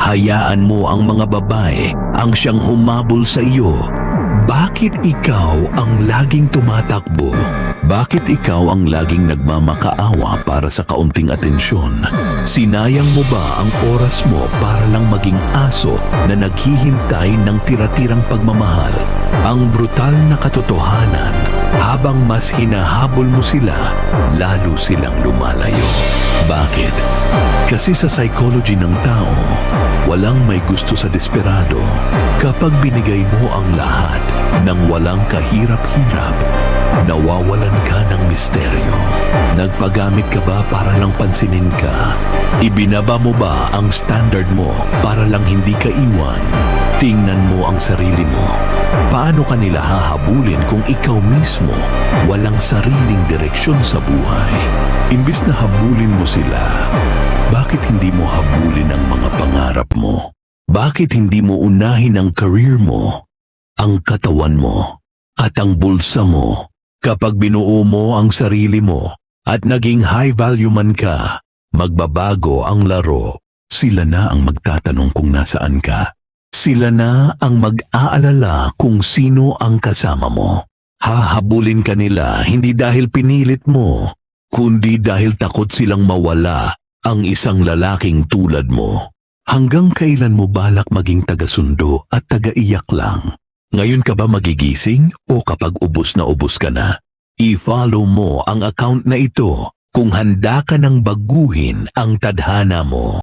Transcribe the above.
Hayaan mo ang mga babae ang siyang humabol sa iyo. Bakit ikaw ang laging tumatakbo? Bakit ikaw ang laging nagmamakaawa para sa kaunting atensyon? Sinayang mo ba ang oras mo para lang maging aso na naghihintay ng tira-tirang pagmamahal? Ang brutal na katotohanan, habang mas hinahabol mo sila, lalo silang lumalayo. Bakit? Kasi sa psychology ng tao, walang may gusto sa desperado. Kapag binigay mo ang lahat nang walang kahirap-hirap, nawawalan ka ng misteryo. Nagpagamit ka ba para lang pansinin ka? Ibinaba mo ba ang standard mo para lang hindi ka iwan? Tingnan mo ang sarili mo. Paano ka nila hahabulin kung ikaw mismo walang sariling direksyon sa buhay? Imbis na habulin mo sila, bakit hindi mo habulin ang mga pangarap mo? Bakit hindi mo unahin ang career mo, ang katawan mo, at ang bulsa mo? Kapag binuo mo ang sarili mo at naging high value man ka, magbabago ang laro. Sila na ang magtatanong kung nasaan ka. Sila na ang mag-aalala kung sino ang kasama mo. Hahabulin ka nila hindi dahil pinilit mo, kundi dahil takot silang mawala ang isang lalaking tulad mo. Hanggang kailan mo balak maging taga-sundo at taga-iyak lang? Ngayon ka ba magigising o kapag ubos na ubos ka na? I-follow mo ang account na ito kung handa ka nang baguhin ang tadhana mo.